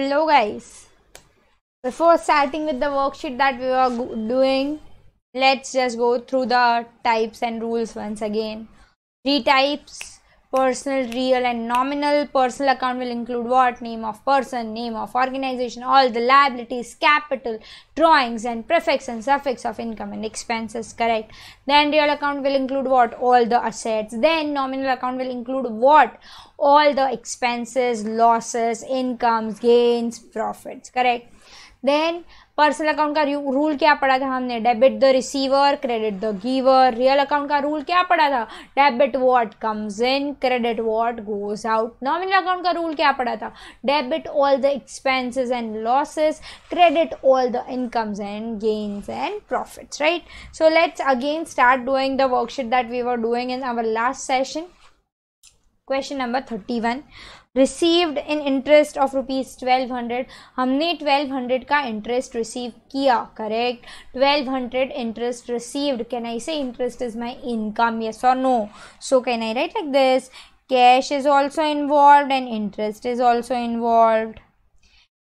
Hello guys. Before starting with the worksheet that we are doing, let's just go through the types and rules once again. 3 types: personal, real and nominal. Personal account will include what? Name of person, name of organization, all the liabilities, capital, drawings and prefix and suffix of income and expenses, correct? Then real account will include what? All the assets. Then nominal account will include what? All the expenses, losses, incomes, gains, profits, correct? Then personal account का rule क्या पढ़ा था हमने? Debit the receiver, credit the giver. Real account का rule क्या पढ़ा था? Debit what comes in, credit what goes out. Nominal account का रूल क्या पढ़ा था? Debit all the expenses and losses, credit all the incomes and gains and profits, right? So let's again start doing the worksheet that we were doing in our last session. Question number 31. Received in interest of rupees 1200. हमने 1200 का interest receive किया, correct? 1200 interest received. Can I say interest is my income, yes or no? So can I write like this? Cash is also involved and interest is also involved.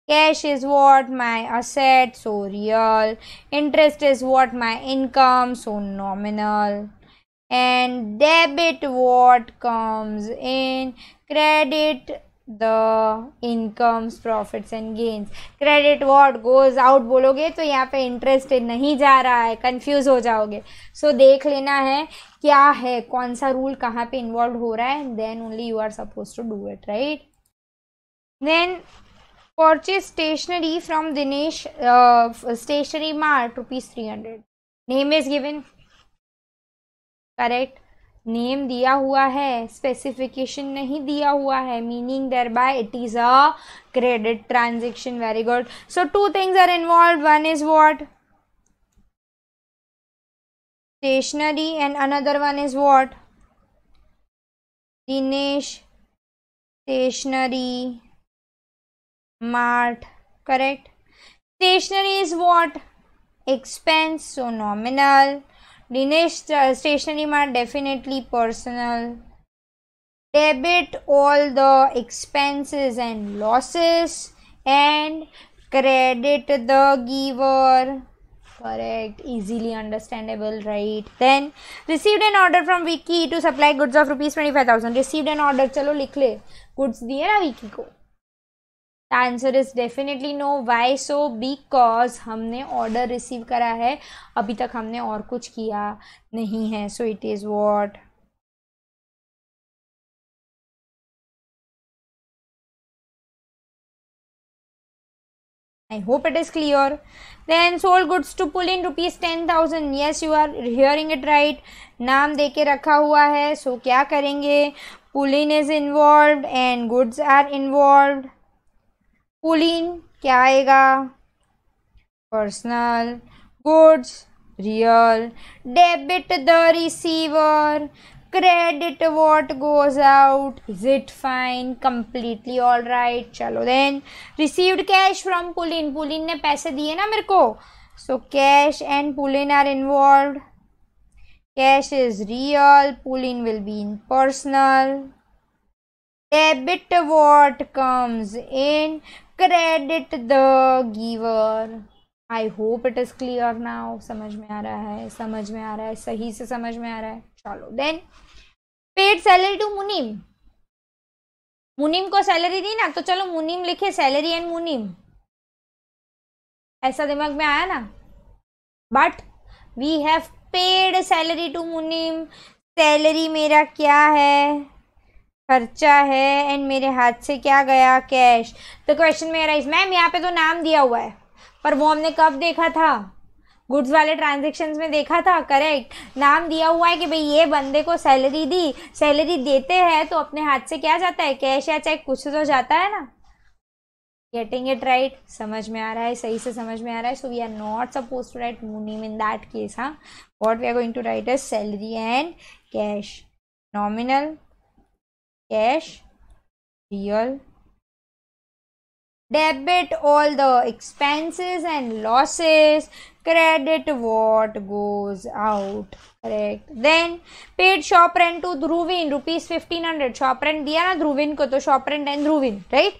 Cash is what? My asset, so real. Interest is what? My income, so nominal. And debit what comes in, credit the incomes, profits and gains. Credit what goes out बोलोगे तो यहाँ पे interest नहीं जा रहा है, confuse हो जाओगे. सो देख लेना है क्या है, कौन सा रूल कहाँ पे इन्वॉल्व हो रहा है, then only you are suppose to do it, right? Then purchase stationery from Dinesh stationery mart ₹300. Name is given, correct? Name दिया हुआ है, स्पेसिफिकेशन नहीं दिया हुआ है, meaning thereby it is a credit transaction. Very good. So 2 things are involve. One is what? Stationery and another one is what? Dinesh stationery mart, correct? Stationery is what? Expense, so nominal. Dinesh stationery mart definitely personal. Debit all the expenses and losses and credit the giver, correct? Easily understandable, right? Then received an order from Vicky to supply goods of ₹25,000. received an order, चलो लिख ले. goods दिए ना विकी को. The answer is definitely no. Why so? Because हमने order receive करा है, अभी तक हमने और कुछ किया नहीं है. So it is what? I hope it is clear. Then sold goods to pull in ₹10,000. Yes, you are hearing it right. नाम दे के रखा हुआ है. So क्या करेंगे? pull in is involved and goods are involved. पुल इन क्या आएगा? Personal. Goods real. Debit the receiver. Credit what goes out. Is it fine? Completely all right. चलो then received cash from Pulin. Pulin ने पैसे दिए ना मेरे को, so cash and Pulin are involved. Cash is real, Pulin will be in personal. Debit what comes in, credit the giver. I hope it is clear now. समझ में आ रहा है, समझ में आ रहा है, सही से समझ में आ रहा है. चलो देन पेड सैलरी टू मुनीम. मुनीम को सैलरी दी ना, तो चलो मुनीम लिखे, सैलरी एंड मुनीम. ऐसा दिमाग में आया ना? But we have paid salary to Munim. Salary मेरा क्या है? खर्चा है. एंड मेरे हाथ से क्या गया? कैश. तो क्वेश्चन में राइज, मैम यहाँ पे तो नाम दिया हुआ है, पर वो हमने कब देखा था? गुड्स वाले ट्रांजेक्शन्स में देखा था, करेक्ट? नाम दिया हुआ है कि भाई ये बंदे को सैलरी दी. सैलरी देते हैं तो अपने हाथ से क्या जाता है? कैश या चेक, कुछ तो जाता है ना. Getting it right? समझ में आ रहा है, सही से समझ में आ रहा है. So we are not suppose to write Munim in that case. हाँ, what we are going to write is salary and cash. Nominal, cash, real. Debit all the expenses and losses, credit what goes out, correct? Then paid shop rent to Dhruvin ₹1,500. shop rent दिया ना ध्रुविन को, तो shop rent and Dhruvin, right?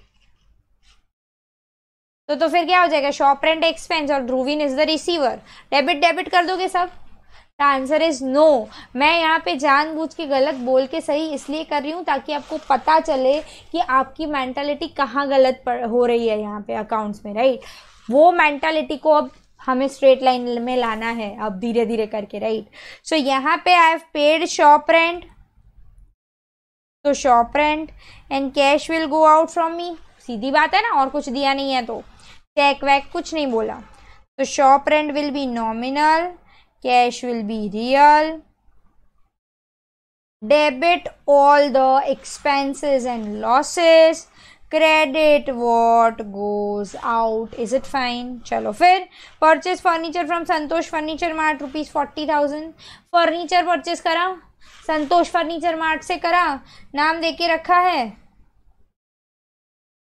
तो फिर क्या हो जाएगा, shop rent expense और Dhruvin is the receiver, debit debit कर दोगे सब। The answer is no. मैं यहाँ पे जानबूझ के गलत बोल के सही इसलिए कर रही हूँ ताकि आपको पता चले कि आपकी मेंटालिटी कहाँ गलत हो रही है यहाँ पे अकाउंट्स में, राइट। वो मेंटालिटी को अब हमें स्ट्रेट लाइन में लाना है अब धीरे धीरे करके, राइट। सो यहाँ पे I have paid shop rent, तो shop rent and cash will go out from me, सीधी बात है ना, और कुछ दिया नहीं है तो चेक वैक कुछ नहीं बोला। तो shop rent will be nominal, cash will be real, debit all the expenses and losses, credit what goes out, is it fine. चलो फिर purchase furniture from Santosh furniture mart ₹40,000, furniture purchase करा संतोष furniture mart से, करा, नाम देके रखा है,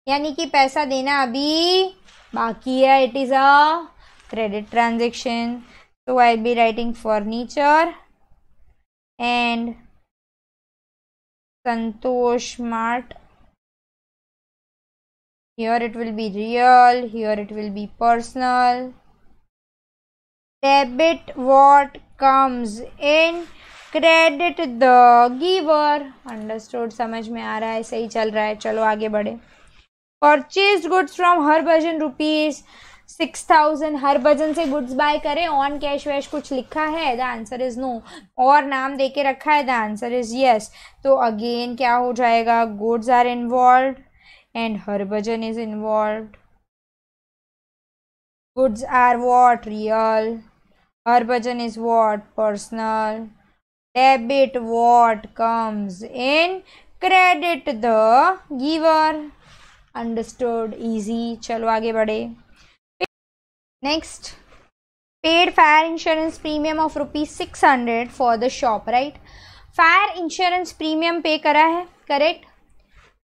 यानी कि पैसा देना अभी बाकी है, it is a credit transaction. So I'll be writing furniture and Santosh Mart. Here it will be real, here it will be personal. Debit what comes in, credit the giver. Understood, समझ में आ रहा है, सही चल रहा है। चलो आगे बढ़े। Purchased goods from Harbhajan ₹6,000, Harbhajan से गुड्स बाय करें, ऑन कैश वैश कुछ लिखा है, द आंसर इज नो, और नाम देके रखा है, द आंसर इज यस। तो अगेन क्या हो जाएगा, goods are involved and Harbhajan is involved. Goods are what, real, Harbhajan is what, personal, debit what comes in, credit the giver. Understood, easy. चलो आगे बढ़े। Next, paid fire insurance premium of ₹600 for the shop, right? Fire insurance premium पे करा है, correct.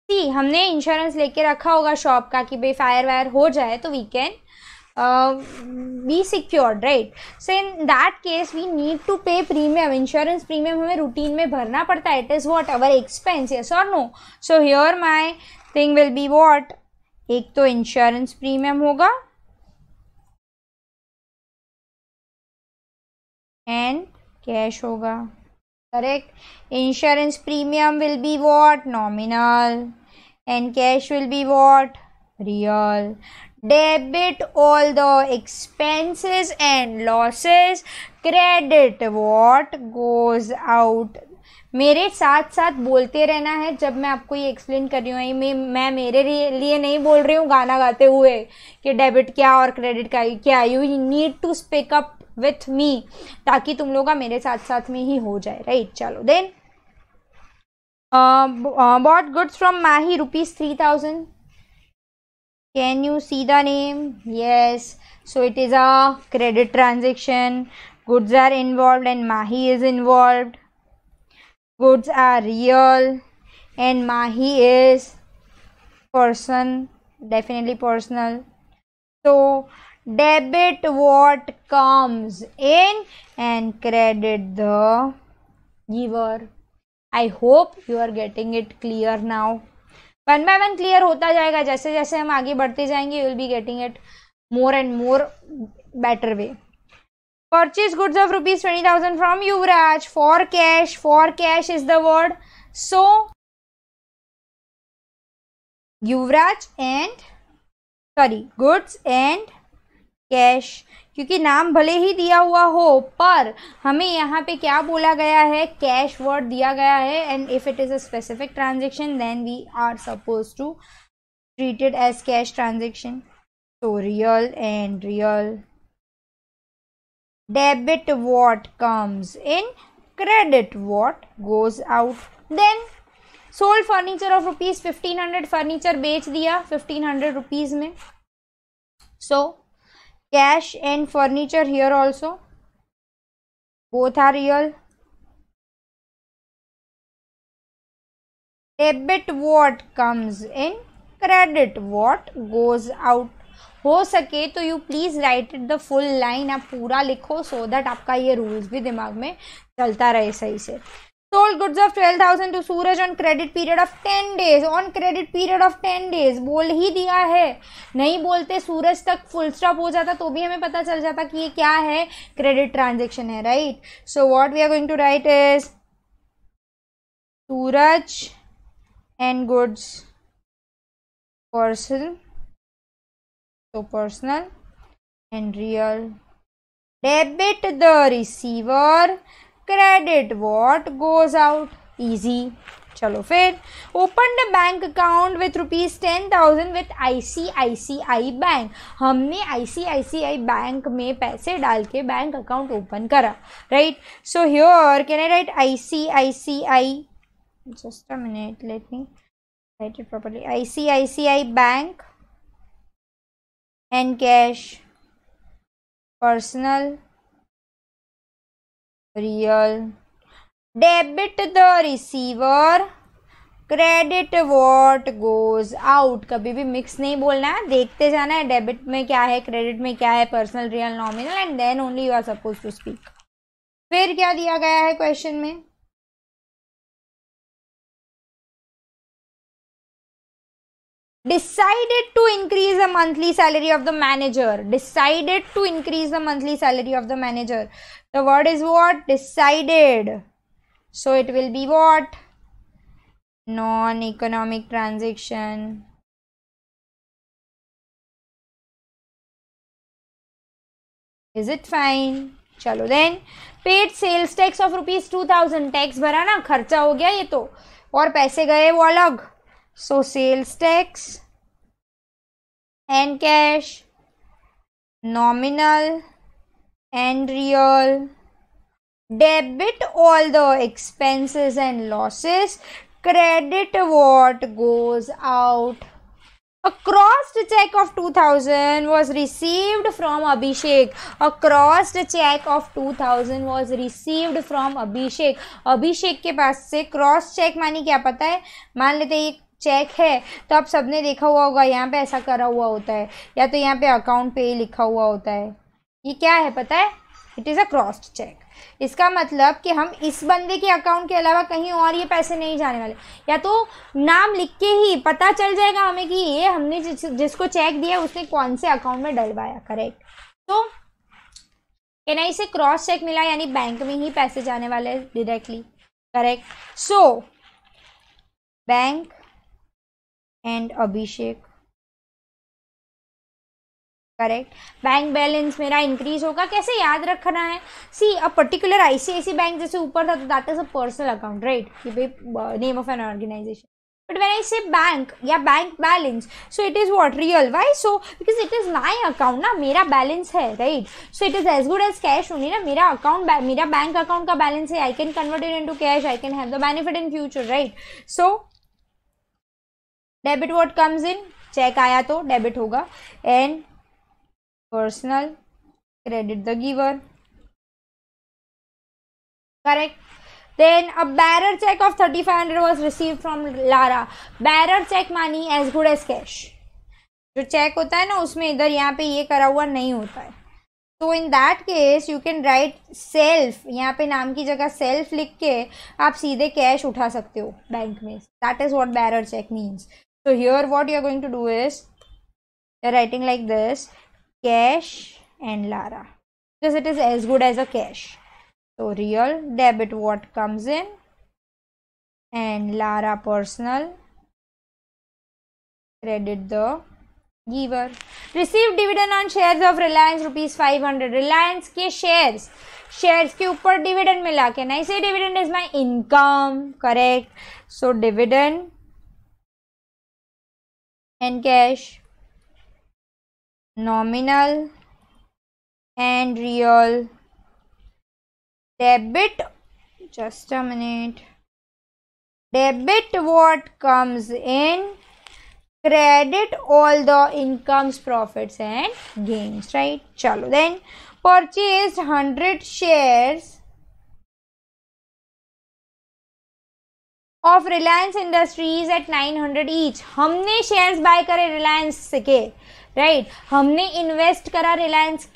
सी हमने insurance लेके रखा होगा शॉप का कि भाई फायर वायर हो जाए तो we can be secured, right. So in that case we need to pay premium, insurance premium हमें रूटीन में भरना पड़ता है, it is what our expense, yes और नो। So here my thing will be what, एक तो इंश्योरेंस प्रीमियम होगा एंड कैश होगा, correct. Insurance premium will be what, nominal, and cash will be what, real. Debit all the expenses and losses, credit what goes out. मेरे साथ साथ बोलते रहना है जब मैं आपको ये एक्सप्लेन कर रही हूँ, मैं मेरे लिए नहीं बोल रही हूँ गाना गाते हुए कि डेबिट क्या और क्रेडिट क्या, you need to speak up with me ताकि तुम लोग का मेरे साथ साथ में ही हो जाए, राइट। चलो then bought goods from Mahi ₹3,000. Can you see the name? Yes, so it is a credit transaction, goods are involved and Mahi is involved, goods are real and Mahi is person, definitely personal. So debit what comes in and credit the giver. I hope you are getting it clear now. One by one clear होता जाएगा, जैसे जैसे हम आगे बढ़ते जाएंगे you will be getting it more and more better way. Purchase goods of ₹20,000 from Yuvraj for cash is the word, so Yuvraj and goods and cash, क्योंकि नाम भले ही दिया हुआ हो पर हमें यहाँ पे क्या बोला गया है, कैश वर्ड दिया गया है, and if it is a specific transaction then we are suppose to treat it as cash transaction. तो real and real, debit what comes in, credit what goes out. Then sold furniture of ₹1,500, furniture बेच दिया ₹1,500 में, सो cash and furniture here also both are real. Debit what comes in, credit what goes out. हो सके तो you please right it the full line, आप पूरा लिखो so that आपका ये रूल्स भी दिमाग में चलता रहे सही से। sold goods of 12,000 to Suraj on credit period of 10 days. On credit period of 10 days बोल ही दिया है, नहीं बोलते सूरज तक फुल स्टॉप हो जाता तो भी हमें पता चल जाता कि ये क्या है, क्रेडिट ट्रांजेक्शन है, right. So what we are going to write is Suraj and goods person, so personal and real. Debit the receiver, credit what goes out. Easy. चलो फिर opened a bank account with rupees 10,000 with ICICI bank. हमने ICICI bank में पैसे डाल के bank account open करा, right. So here can I write ICICI? Just a minute, let me write it properly. ICICI bank and cash, personal, real. Debit the receiver, credit what goes out. कभी भी mix नहीं बोलना है, देखते जाना है debit में क्या है, क्रेडिट में क्या है, personal, real, nominal, and then only you are suppose to speak. फिर क्या दिया गया है क्वेश्चन में, decided to increase the monthly salary of the manager. Decided to increase the monthly salary of the manager. The word is what? Decided. So it will be what? Non-economic transaction. Is it fine? चलो then. Paid sales tax of rupees 2,000. Tax भरा ना, खर्चा हो गया ये तो, और पैसे गए वो अलग. So sales tax and cash, nominal and real. Debit all the expenses and losses, credit what goes out. A crossed check of 2,000 was received from Abhishek. A crossed check of 2,000 was received from Abhishek. अभिषेक के पास से cross check मानी क्या पता है, मान लेते हैं चेक है तो आप सबने देखा हुआ होगा, यहाँ पे ऐसा करा हुआ होता है या तो यहाँ पे अकाउंट पे ही लिखा हुआ होता है. ये क्या है पता है, it is a crossed cheque. इसका मतलब कि हम इस बंदे के अकाउंट के अलावा कहीं और ये पैसे नहीं जाने वाले, या तो नाम लिख के ही पता चल जाएगा हमें कि ये हमने जिसको चेक दिया उसने कौन से अकाउंट में डलवाया, करेक्ट. तो कहना इसे क्रॉस चेक मिला यानी बैंक में ही पैसे जाने वाले directly, correct. So bank and Abhishek, correct. Bank balance मेरा इंक्रीज होगा, कैसे याद रखना है, see a particular ICICI bank जैसे ऊपर था तो that is a personal account, right, name of an organization. But when I say bank या bank balance, so it is what, real. Why? So because it is my account ना, मेरा balance है, right. So it is as good as cash only ना, मेरा account, मेरा bank account का balance है, I can convert it into cash, I can have the benefit in future, right. So debit what comes in, cheque आया तो debit होगा, and personal, credit the giver, correct. Then a bearer check of 3,500 was received from Lara. Bearer check मानी as good as cash. जो check होता है ना उसमें इधर यहाँ पे ये करा हुआ नहीं होता है. तो इन that case you can write self, यहाँ पे नाम की जगह सेल्फ लिख के आप सीधे कैश उठा सकते हो बैंक में. That is what bearer check means. So here what you are going to do is you are writing like this, cash and Lara, because it is as good as a cash. So real, debit what comes in, and Lara personal, credit the giver. Received dividend on shares of Reliance rupees 500. Reliance के shares के ऊपर dividend मिला. Can I say dividend is my income? Correct. So dividend and cash, nominal and real. Debit, just a minute, debit what comes in, credit all the incomes, profits and gains, right. Chalo, then purchased 100 shares of Reliance Industries at 900 each. हमने shares buy करे रिलायंस के, right. हमने invest करा Reliance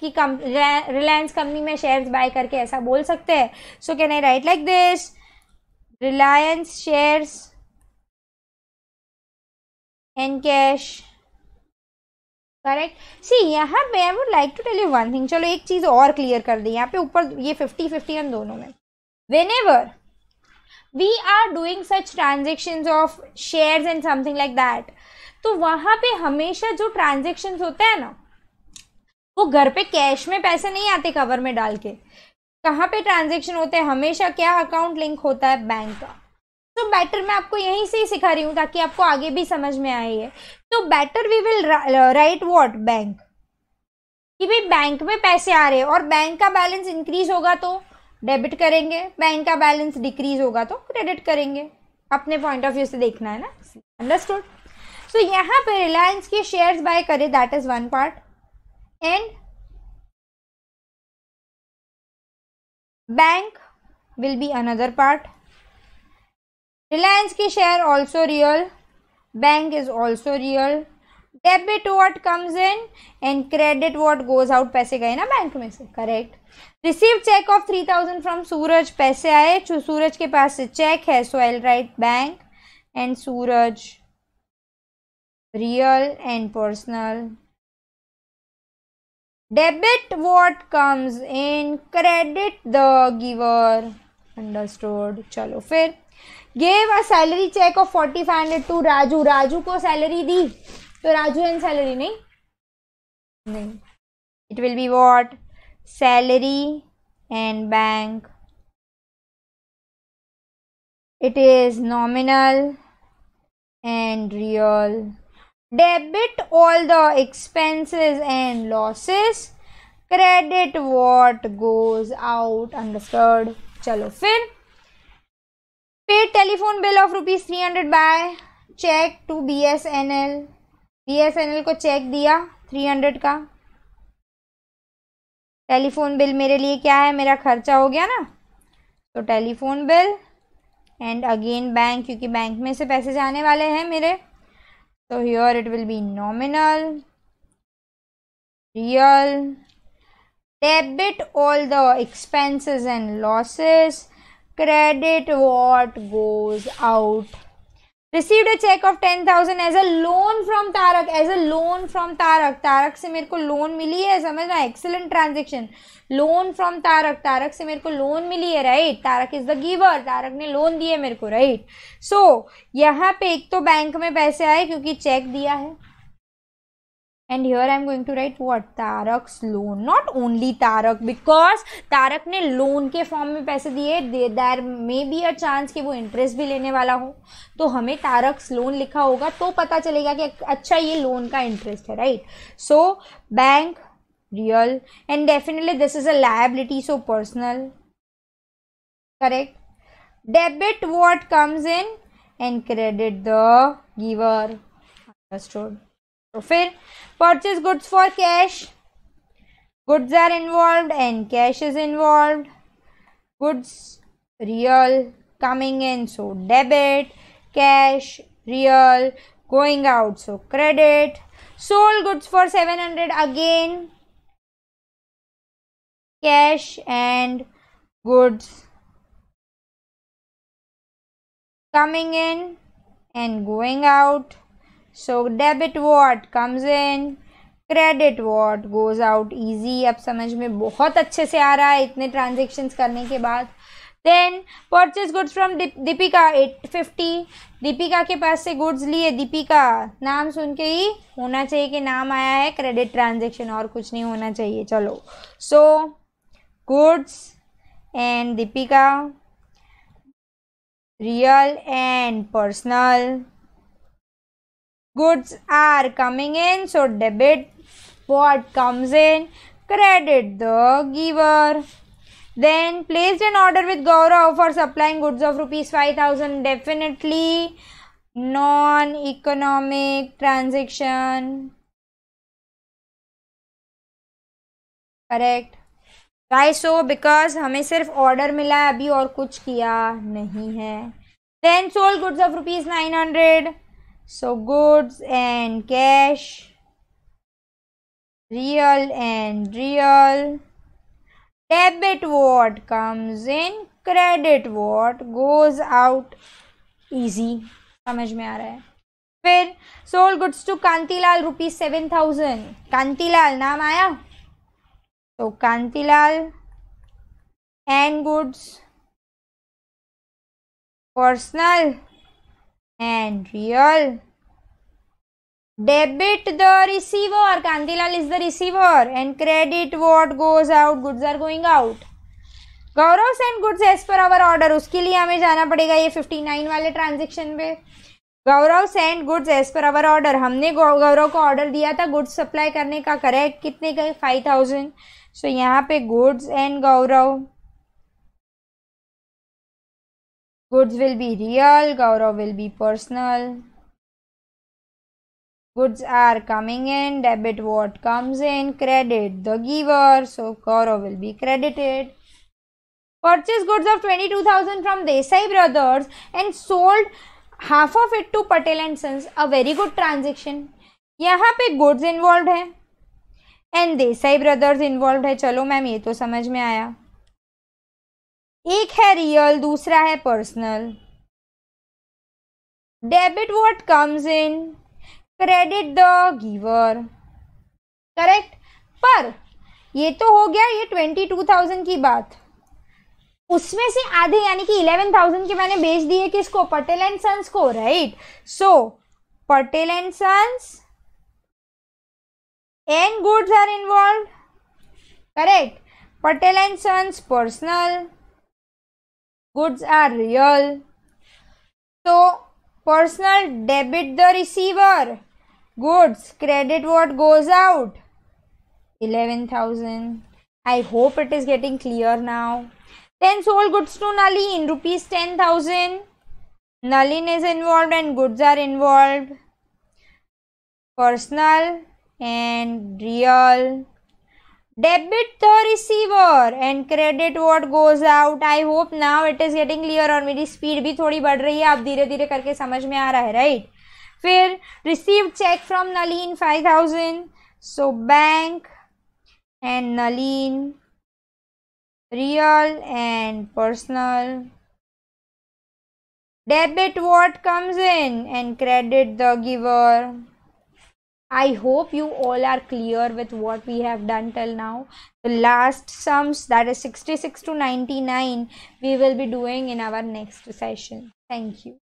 company में shares buy करके, ऐसा बोल सकते हैं. So can I write like this, Reliance shares and cash. Correct. See यहाँ पे I would like to tell you one thing. चलो एक चीज और क्लियर कर दी. यहाँ पे ऊपर ये 50-50 हम दोनों में. Whenever we are doing such transactions of shares and something like that, तो वहां पे हमेशा जो ट्रांजेक्शन्स होते हैं ना, वो घर पे कैश में पैसे नहीं आते कवर में डाल के. कहाँ पे ट्रांजेक्शन होते हैं हमेशा, क्या अकाउंट लिंक होता है, बैंक का. तो बेटर मैं आपको यहीं से ही सिखा रही हूँ ताकि आपको आगे भी समझ में आए है. तो better we will write what, bank. कि भाई बैंक में पैसे आ रहे हैं और बैंक का बैलेंस इंक्रीज होगा तो डेबिट करेंगे, बैंक का बैलेंस डिक्रीज होगा तो क्रेडिट करेंगे. अपने पॉइंट ऑफ व्यू से देखना है ना. अंडरस्टूड. सो यहाँ पे रिलायंस के शेयर्स बाय करे, that is one part. And bank will be another part. Reliance के share also real, bank is also real. Debit what comes in and credit what goes out. पैसे गए ना बैंक में से. Correct. Receive cheque of 3000 from Suraj. पैसे आए, सूरज के पास से चेक है, so I will write bank and Suraj real and personal. Debit what comes in, credit the giver. Understood. चलो फिर gave a salary cheque of 4500 to Raju. Raju को सैलरी दी तो राजू एंड सैलरी नहीं. It will be what, salary and bank. It is nominal and real. Debit all the expenses and losses, credit what goes out. Understood. चलो फिर paid telephone bill of ₹300 by cheque to BSNL. BSNL को cheque दिया 300 का. Telephone bill मेरे लिए क्या है, मेरा खर्चा हो गया ना. तो telephone bill and again bank, क्योंकि बैंक में से पैसे जाने वाले हैं मेरे. तो here it will B nominal, real. Debit all the expenses and losses, credit what goes out. Received a check of 10,000 as a loan from Tarak. As a loan from Tarak. Tarak से मेरे को लोन मिली है, समझना. Excellent transaction. Loan from Tarak. Tarak से मेरे को loan मिली है, right. Tarak is the giver. Tarak ने लोन दिए मेरे को, राइट. सो यहाँ पे एक तो बैंक में पैसे आए क्योंकि चेक दिया है. And here I am going to write what, Tarak's loan. Not only Tarak, because Tarak ने लोन के फॉर्म में पैसे दिए. There may be a chance कि वो इंटरेस्ट भी लेने वाला हो, तो हमें Tarak's लोन लिखा होगा तो पता चलेगा कि अच्छा ये लोन का इंटरेस्ट है, right. So bank real and definitely this is a liability, so personal. Correct. Debit what comes in and credit the giver. Understood. तो फिर purchase goods for cash. Goods are involved and cash is involved. Goods real coming in, so debit. Cash real going out, so credit. Sold goods for 700, again cash and goods coming in and going out. So debit what comes in, credit what goes out. easy. अब समझ में बहुत अच्छे से आ रहा है इतने transactions करने के बाद. Then purchase goods from Deepika 850. Deepika के पास से गुड्स लिए. दीपिका नाम सुन के ही होना चाहिए कि नाम आया है, क्रेडिट ट्रांजेक्शन, और कुछ नहीं होना चाहिए. चलो, so goods and Deepika, real and personal. Goods are coming in, so debit what comes in, credit the giver. Then placed an order with Gaurav for supplying goods of ₹5,000. Definitely non-economic transaction. Correct. Why so? Because हमें सिर्फ order मिला है, अभी और कुछ किया नहीं है. Then sold goods of ₹900. So goods and cash, real and real. Debit what comes in, credit what goes out. Easy, समझ में आ रहा है. फिर sold goods to Kantilal ₹7,000. Kantilal नाम आया, तो Kantilal and goods personal and real. Debit the receiver, Kantilal is the receiver, and credit what goes out, goods are going out. Gaurav sent goods as per our order, उसके लिए हमें जाना पड़ेगा ये 59 वाले ट्रांजेक्शन पे. गौरव सेंड गुड्स एज पर अवर order, हमने गौरव को ऑर्डर दिया था गुड्स सप्लाई करने का, करेक्ट. कितने का? 5,000. सो यहाँ पे goods and Gaurav, goods will be real, Gaurav will be personal. Goods are coming in, debit what comes in, credit the giver, so Gaurav will be credited. Purchase goods of 22,000 from Desai Brothers and sold half of it to Patel and Sons. A very good transaction. यहाँ पे goods involved है and Desai Brothers involved है. चलो ma'am ये तो समझ में आया. एक है रियल, दूसरा है personal. Debit what comes in, credit the giver, correct. पर ये तो हो गया ये 22,000 की बात. उसमें से आधे यानी कि 11,000 के मैंने बेच दिए किसको? पटेल एंड सन्स को, right. So Patel and sons and goods are involve, correct. Patel and sons personal, goods are real. तो personal debit the receiver, goods credit what goes out, 11,000. I hope it is getting clear now. Then sold goods to Nalin, ₹10,000. Nalin is involved and goods are involved, personal and real. Debit the receiver and credit what goes out. I hope now it is getting clear. और मेरी speed भी थोड़ी बढ़ रही है, आप धीरे धीरे करके समझ में आ रहा है, राइट. फिर received check from Nalin 5,000. So bank and Nalin, real and personal. Debit what comes in and credit the giver. I hope you all are clear with what we have done till now. The last sums, that is 66 to 99, we will be doing in our next session. Thank you.